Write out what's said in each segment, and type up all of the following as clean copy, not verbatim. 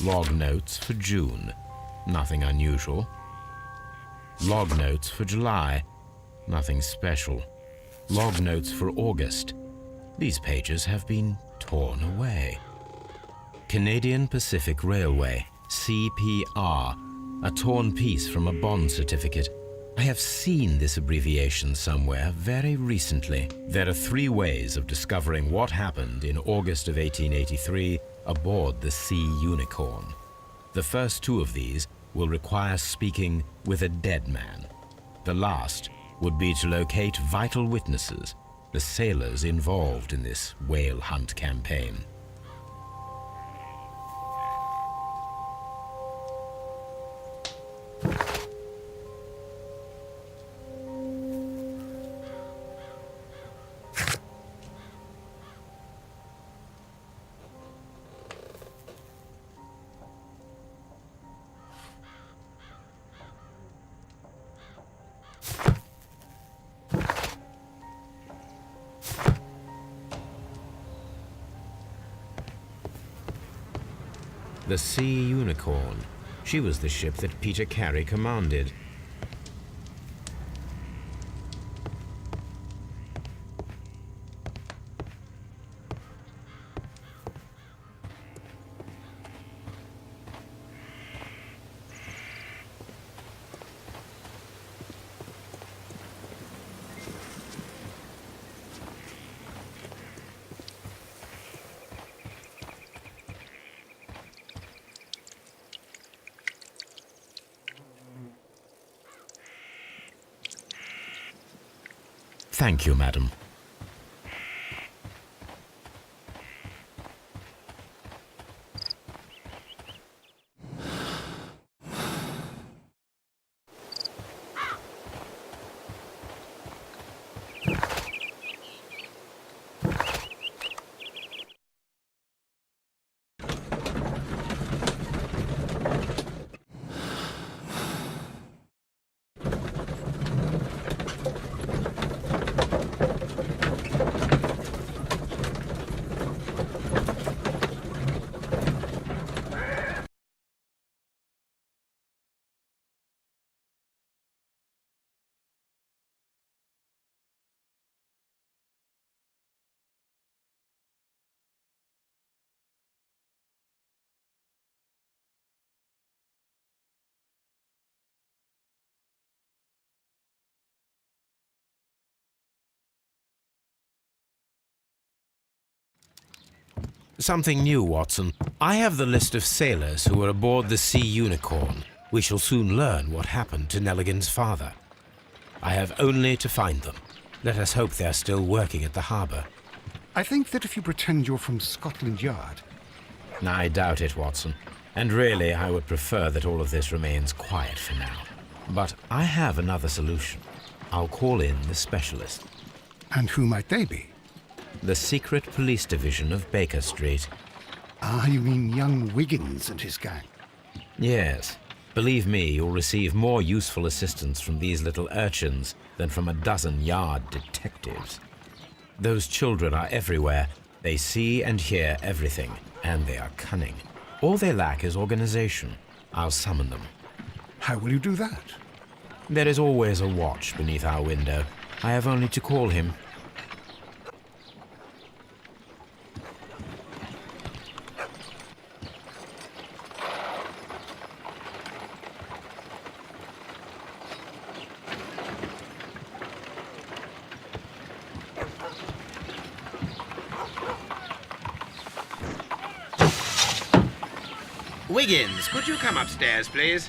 Log notes for June. Nothing unusual. Log notes for July. Nothing special. Log notes for August. These pages have been torn away. Canadian Pacific Railway, CPR, a torn piece from a bond certificate. I have seen this abbreviation somewhere very recently. There are 3 ways of discovering what happened in August of 1883 aboard the Sea Unicorn. The first 2 of these will require speaking with a dead man. The last would be to locate vital witnesses, the sailors involved in this whale hunt campaign. The Sea Unicorn. She was the ship that Peter Carey commanded. Thank you, madam. Something new, Watson. I have the list of sailors who were aboard the Sea Unicorn. We shall soon learn what happened to Nelligan's father. I have only to find them. Let us hope they're still working at the harbour. I think that if you pretend you're from Scotland Yard... I doubt it, Watson. And really, I would prefer that all of this remains quiet for now. But I have another solution. I'll call in the specialist. And who might they be? The secret police division of Baker Street. Ah, you mean young Wiggins and his gang? Yes. Believe me, you'll receive more useful assistance from these little urchins than from a dozen yard detectives. Those children are everywhere. They see and hear everything, and they are cunning. All they lack is organization. I'll summon them. How will you do that? There is always a watch beneath our window. I have only to call him. Wiggins, could you come upstairs, please?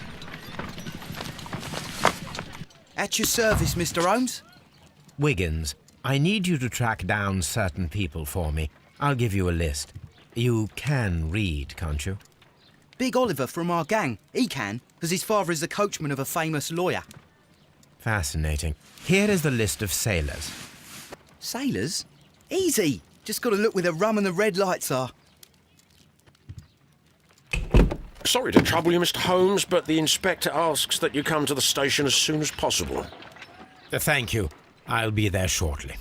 At your service, Mr. Holmes. Wiggins, I need you to track down certain people for me. I'll give you a list. You can read, can't you? Big Oliver from our gang. He can, because his father is the coachman of a famous lawyer. Fascinating. Here is the list of sailors. Sailors? Easy. Just got to look where the rum and the red lights are. Sorry to trouble you, Mr. Holmes, but the inspector asks that you come to the station as soon as possible. Thank you. I'll be there shortly.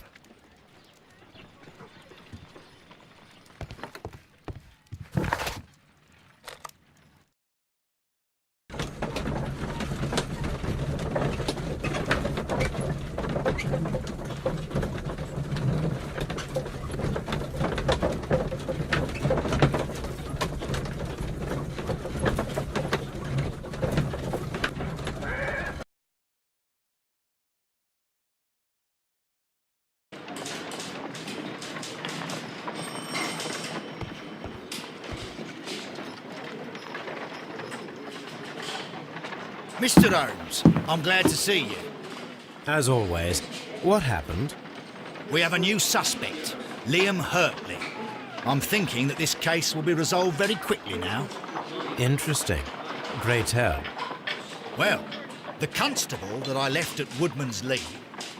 Mr. Holmes, I'm glad to see you. As always, what happened? We have a new suspect, Liam Hartley. I'm thinking that this case will be resolved very quickly now. Interesting. Pray tell. Well, the constable that I left at Woodman's Lee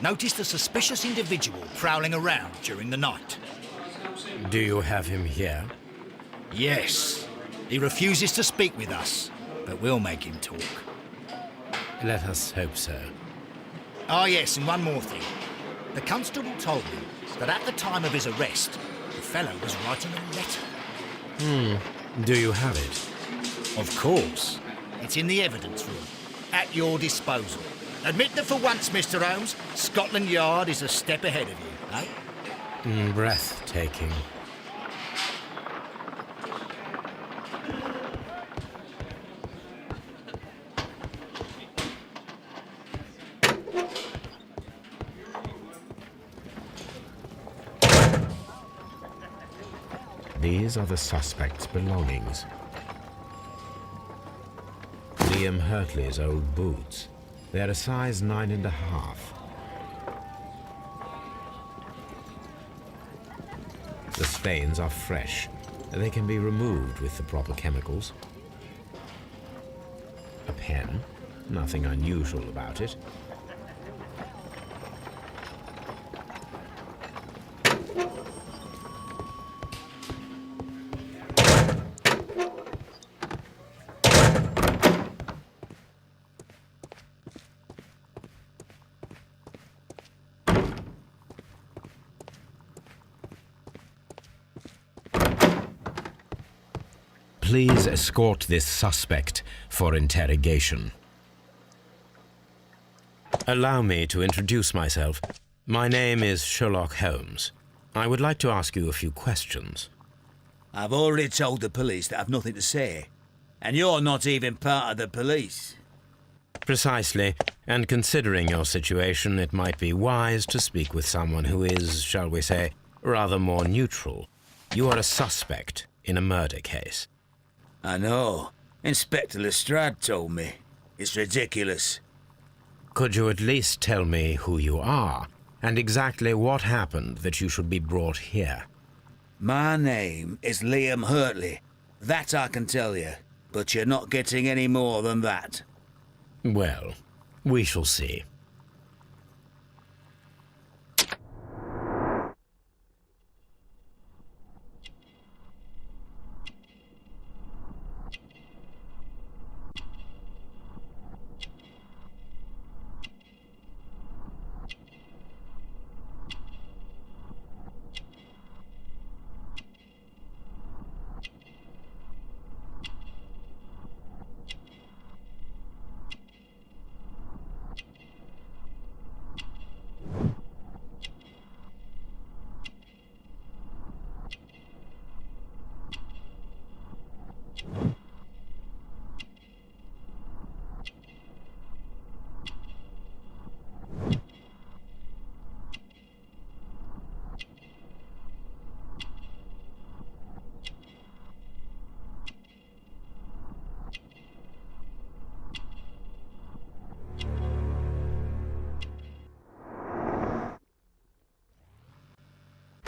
noticed a suspicious individual prowling around during the night. Do you have him here? Yes, he refuses to speak with us, but we'll make him talk. Let us hope so. Ah, yes, and one more thing. The constable told me that at the time of his arrest, the fellow was writing a letter. Do you have it? Of course. It's in the evidence room, at your disposal. Admit that for once, Mr. Holmes, Scotland Yard is a step ahead of you, eh? Breathtaking. These are the suspect's belongings. Liam Hartley's old boots. They're a size 9.5. The stains are fresh. They can be removed with the proper chemicals. A pen. Nothing unusual about it. Please escort this suspect for interrogation. Allow me to introduce myself. My name is Sherlock Holmes. I would like to ask you a few questions. I've already told the police that I've nothing to say. And you're not even part of the police. Precisely, and considering your situation, it might be wise to speak with someone who is, shall we say, rather more neutral. You are a suspect in a murder case. I know. Inspector Lestrade told me. It's ridiculous. Could you at least tell me who you are, and exactly what happened that you should be brought here? My name is Liam Hartley. That I can tell you. But you're not getting any more than that. Well, we shall see.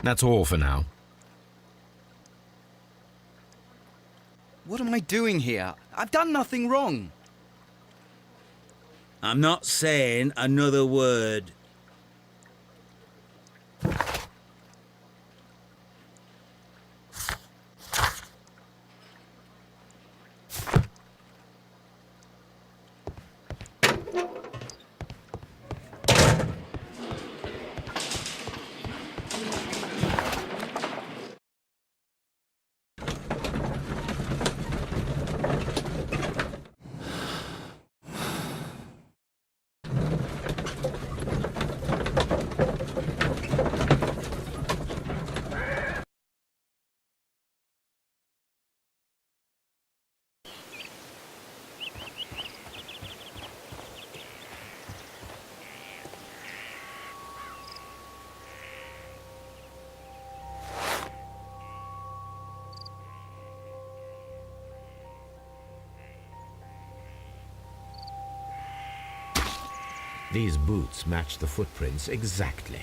That's all for now. What am I doing here? I've done nothing wrong. I'm not saying another word. These boots match the footprints exactly.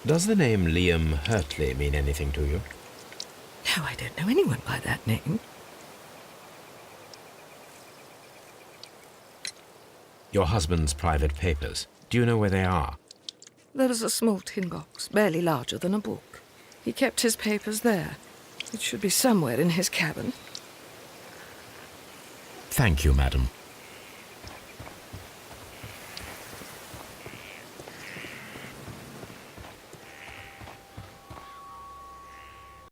Does the name Liam Hartley mean anything to you? No, I don't know anyone by that name. Your husband's private papers. Do you know where they are? There is a small tin box, barely larger than a book. He kept his papers there. It should be somewhere in his cabin. Thank you, madam.